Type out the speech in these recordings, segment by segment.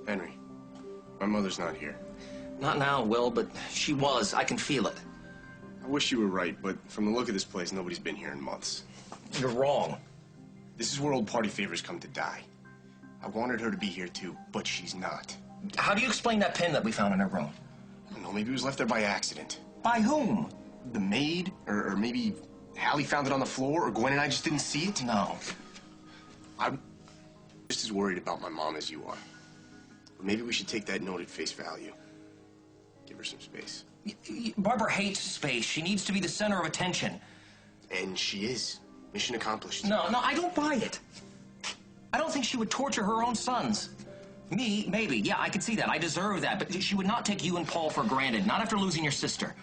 Henry, my mother's not here. Not now, Will, but she was. I can feel it. I wish you were right, but from the look of this place, nobody's been here in months. You're wrong. This is where old party favors come to die. I wanted her to be here too, but she's not. How do you explain that pin that we found in her room? I don't know, maybe it was left there by accident. By whom? The maid? Or maybe Hallie found it on the floor, or Gwen and I just didn't see it? No. I'm just as worried about my mom as you are. But maybe we should take that note at face value. Give her some space. Barbara hates space. She needs to be the center of attention. And she is. Mission accomplished. No, I don't buy it. I don't think she would torture her own sons. Me, maybe. Yeah, I could see that. I deserve that. But she would not take you and Paul for granted. Not after losing your sister.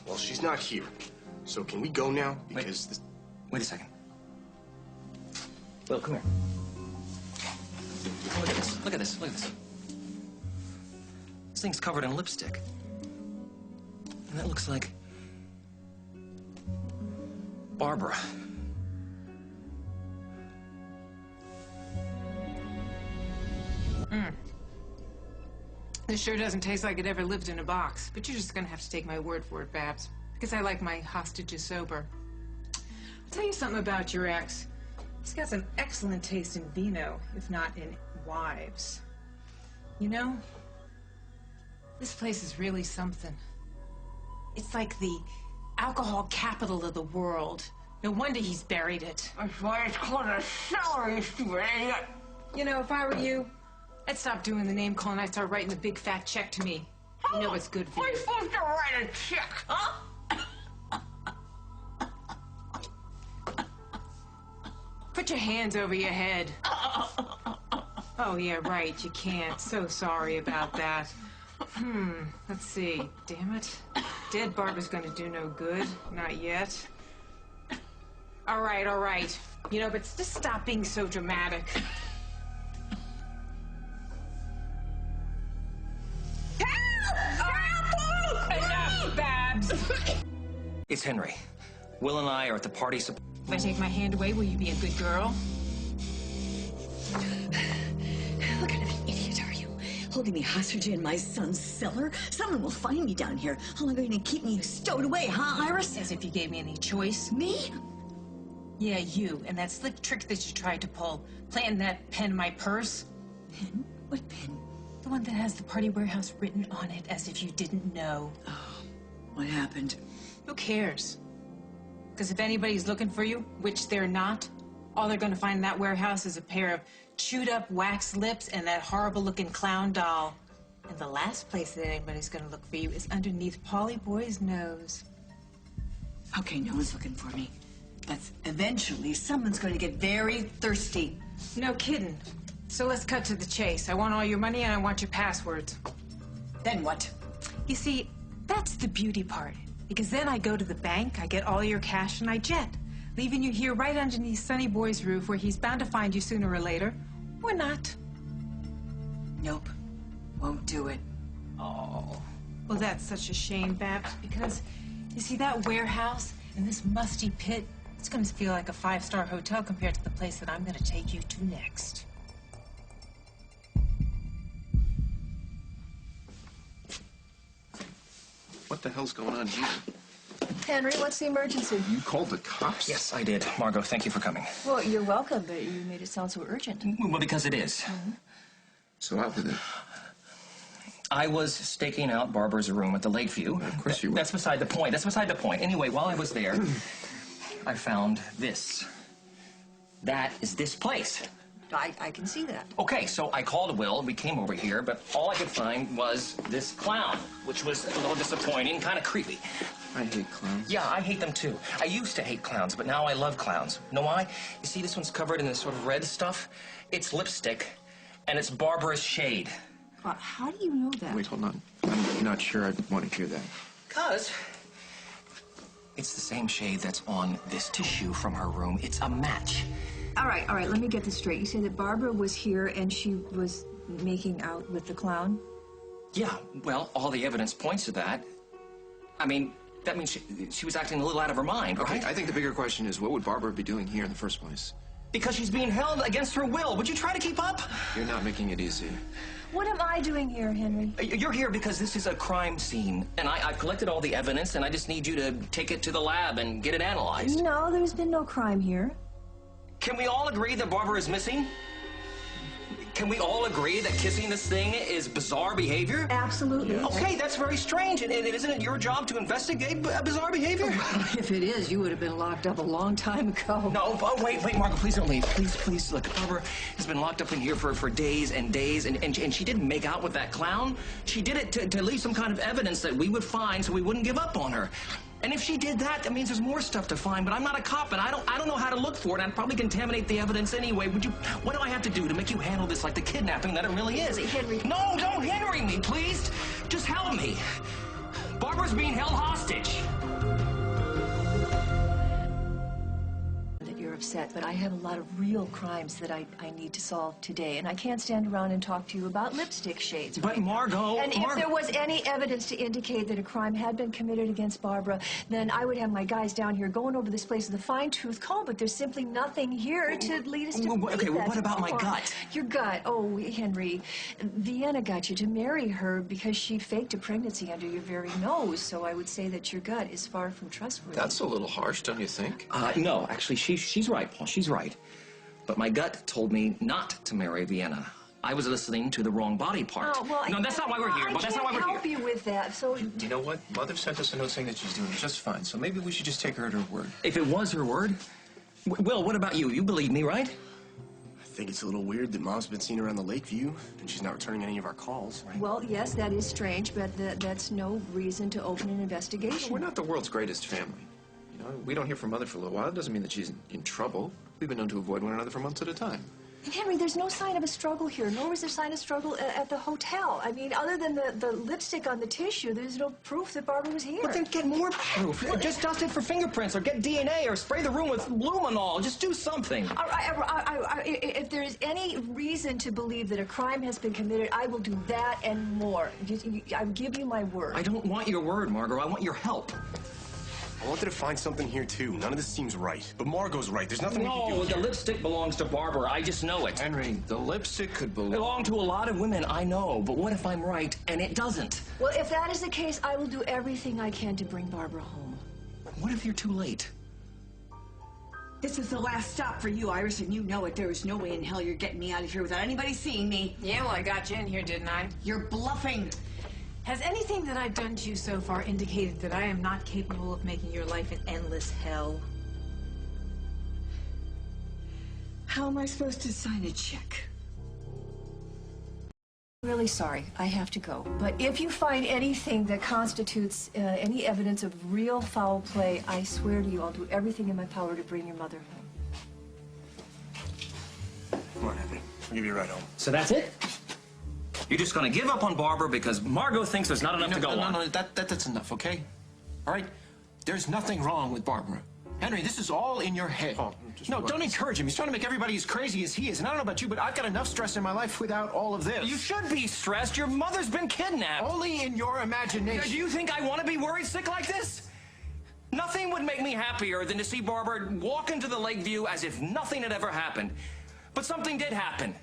Well, she's not here. So can we go now? Because Wait a second. Will, come here. Look at this. Look at this. Look at this. This thing's covered in lipstick. And that looks like Barbara. This sure doesn't taste like it ever lived in a box, but you're just gonna have to take my word for it, Babs, because I like my hostages sober. I'll tell you something about your ex. He's got some excellent taste in vino, if not in wives. You know, this place is really something. It's like the alcohol capital of the world. No wonder he's buried it. That's why it's called a cellar, you stupid idiot. You know, if I were you, I'd stop doing the name calling. I'd start writing the big fat check to me. You know what's good for We're you. supposed to write a check, huh? Put your hands over your head. Oh, yeah, right, you can't. So sorry about that. Let's see. Damn it. Dead Barbara's gonna do no good. Not yet. All right. You know, but just stop being so dramatic. Enough, Babs! It's Henry. Will and I are at the party. If I take my hand away, will you be a good girl? What kind of an idiot are you? Holding me hostage in my son's cellar? Someone will find me down here. How long are you going to keep me stowed away, huh, Iris? As if you gave me any choice. Me? Yeah, you. And that slick trick that you tried to pull. Planting that pen in my purse. Pen? What pen? The one that has the Party Warehouse written on it, as if you didn't know. Oh, what happened? Who cares? Because if anybody's looking for you, which they're not, all they're going to find in that warehouse is a pair of chewed-up wax lips and that horrible-looking clown doll. And the last place that anybody's going to look for you is underneath Polly Boy's nose. Okay, no one's looking for me. But eventually, someone's going to get very thirsty. No kidding. So let's cut to the chase. I want all your money and I want your passwords. Then what? You see, that's the beauty part. Because then I go to the bank, I get all your cash, and I jet, leaving you here right underneath Sonny Boy's roof where he's bound to find you sooner or later. Or not. Nope. Won't do it. Oh. Well, that's such a shame, Babs, because, you see, that warehouse and this musty pit, it's going to feel like a five-star hotel compared to the place that I'm going to take you to next. What the hell's going on here? Henry, what's the emergency? You called the cops? Yes, I did. Margot, thank you for coming. Well, you're welcome, but you made it sound so urgent. Well, because it is. So out with it. I was staking out Barbara's room at the Lakeview. Of course you were. That's beside the point. That's beside the point. Anyway, while I was there, I found this. That is this place. I can see that. Okay, so I called Will, we came over here, but all I could find was this clown, which was a little disappointing, kind of creepy. I hate clowns. Yeah, I hate them too. I used to hate clowns, but now I love clowns. Know why? You see, this one's covered in this sort of red stuff. It's lipstick, and it's Barbara's shade. How do you know that? Wait, hold on. I'm not sure I want to hear that. 'Cause it's the same shade that's on this tissue from her room. It's a match. All right, let me get this straight. You say that Barbara was here and she was making out with the clown? Yeah, well, all the evidence points to that. I mean, that means she was acting a little out of her mind, right? Okay, I think the bigger question is, what would Barbara be doing here in the first place? Because she's being held against her will. Would you try to keep up? You're not making it easy. What am I doing here, Henry? You're here because this is a crime scene, and I've collected all the evidence, and I just need you to take it to the lab and get it analyzed. No, there's been no crime here. Can we all agree that Barbara is missing? Can we all agree that kissing this thing is bizarre behavior? Absolutely. Okay, that's very strange, and isn't it your job to investigate bizarre behavior? If it is, you would have been locked up a long time ago. No, oh, wait, Margot, please don't leave. Please, look, Barbara has been locked up in here for days and days, and she didn't make out with that clown. She did it to leave some kind of evidence that we would find so we wouldn't give up on her. And if she did that, that means there's more stuff to find, but I'm not a cop, and I don't know how to look for it. I'd probably contaminate the evidence anyway. What do I have to do to make you handle this like the kidnapping that it really is? Henry. No, don't Henry me, please. Just help me. Barbara's being held hostage. That you're upset, but I have a lot of real crimes that I need to solve today, and I can't stand around and talk to you about lipstick shades. But Margot... And if there was any evidence to indicate that a crime had been committed against Barbara, then I would have my guys down here going over this place with a fine-tooth comb, but there's simply nothing here to lead us to believe Okay, well, that. what about my gut? Your gut? Oh, Henry, Vienna got you to marry her because she faked a pregnancy under your very nose, so I would say that your gut is far from trustworthy. That's a little harsh, don't you think? No, actually, she's right, Paul. She's right. But my gut told me not to marry Vienna. I was listening to the wrong body part. Oh, well, no, that's not why we're here. But that's not why we're I can't here. help you with that, so... You know what? Mother sent us a note saying that she's doing just fine, so maybe we should just take her at her word. If it was her word... Will, what about you? You believe me, right? I think it's a little weird that Mom's been seen around the Lakeview, and she's not returning any of our calls. Well, yes, that is strange, but that's no reason to open an investigation. We're not the world's greatest family. You know, we don't hear from Mother for a little while. It doesn't mean that she's in trouble. We've been known to avoid one another for months at a time. Henry, there's no sign of a struggle here, nor was there sign of struggle at the hotel. I mean, other than the lipstick on the tissue, there's no proof that Barbara was here. But then get more proof. Just dust it for fingerprints, or get DNA, or spray the room with luminol. Just do something. If there is any reason to believe that a crime has been committed, I will do that and more. I give you my word. I don't want your word, Margot. I want your help. I wanted to find something here, too. None of this seems right. But Margot's right. There's nothing we can do No, here. the lipstick belongs to Barbara. I just know it. Henry, the lipstick could Belong to a lot of women, I know. But what if I'm right and it doesn't? Well, if that is the case, I will do everything I can to bring Barbara home. What if you're too late? This is the last stop for you, Iris, and you know it. There is no way in hell you're getting me out of here without anybody seeing me. Yeah, well, I got you in here, didn't I? You're bluffing. Has anything that I've done to you so far indicated that I am not capable of making your life an endless hell? How am I supposed to sign a check? Really sorry, I have to go. But if you find anything that constitutes any evidence of real foul play, I swear to you, I'll do everything in my power to bring your mother home. Come on, Henry. I'll give you a ride home. So that's it? You're just gonna give up on Barbara because Margot thinks there's not enough to go on. No, that's enough, okay? All right? There's nothing wrong with Barbara. Henry, this is all in your head. No, don't encourage him. He's trying to make everybody as crazy as he is. And I don't know about you, but I've got enough stress in my life without all of this. You should be stressed. Your mother's been kidnapped. Only in your imagination. Do you think I want to be worried sick like this? Nothing would make me happier than to see Barbara walk into the Lakeview as if nothing had ever happened. But something did happen.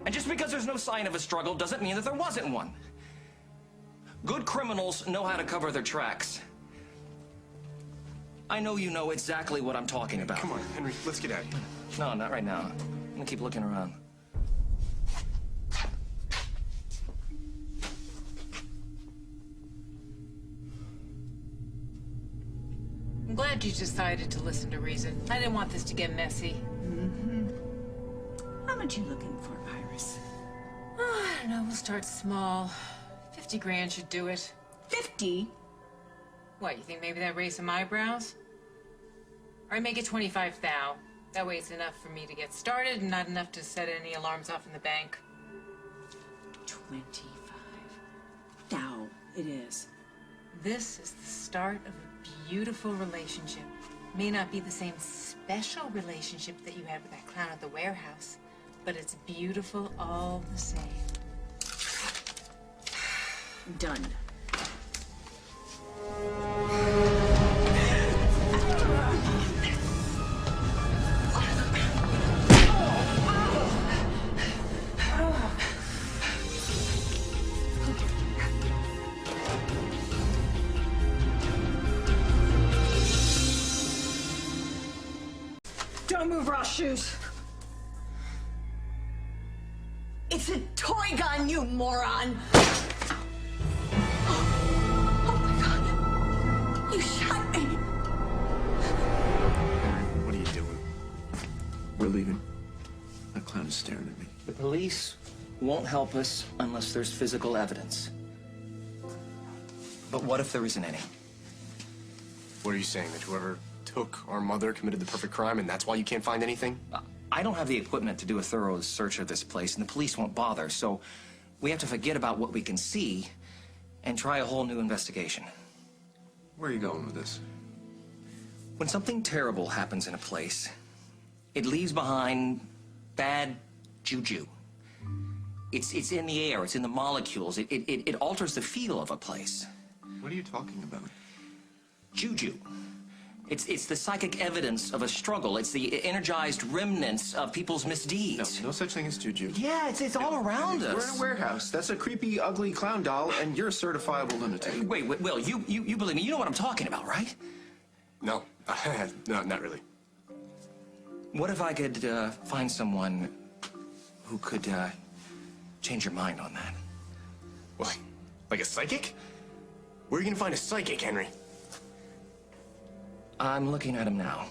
And just because there's no sign of a struggle doesn't mean that there wasn't one. Good criminals know how to cover their tracks. I know you know exactly what I'm talking about. Come on, Henry. Let's get out of here. No, not right now. I'm gonna keep looking around. I'm glad you decided to listen to reason. I didn't want this to get messy. How much you looking for, Iris? Oh, I don't know, we'll start small. 50 grand should do it. 50? What, you think maybe that raised some eyebrows? Or make it 25 thou. That way it's enough for me to get started and not enough to set any alarms off in the bank. 25. Thou, it is. This is the start of a beautiful relationship. May not be the same special relationship that you had with that clown at the warehouse, but it's beautiful all the same. Done. shoes. It's a toy gun, you moron! Oh my God. You shot me. Henry, what are you doing? We're leaving. That clown is staring at me. The police won't help us unless there's physical evidence. But what if there isn't any? What are you saying? That whoever took our mother committed the perfect crime and that's why you can't find anything? I don't have the equipment to do a thorough search of this place, and the police won't bother, so we have to forget about what we can see and try a whole new investigation. Where are you going with this? When something terrible happens in a place, it leaves behind bad juju. It's in the air, it's in the molecules, it alters the feel of a place. What are you talking about? Juju. It's the psychic evidence of a struggle. It's the energized remnants of people's misdeeds. No such thing as juju. Yeah, it's all around We're in us. a warehouse. That's a creepy, ugly clown doll, and you're a certifiable lunatic. Wait, Will, you believe me? You know what I'm talking about, right? No. No, not really. What if I could find someone who could change your mind on that? What? Like a psychic? Where are you gonna find a psychic, Henry? I'm looking at him now.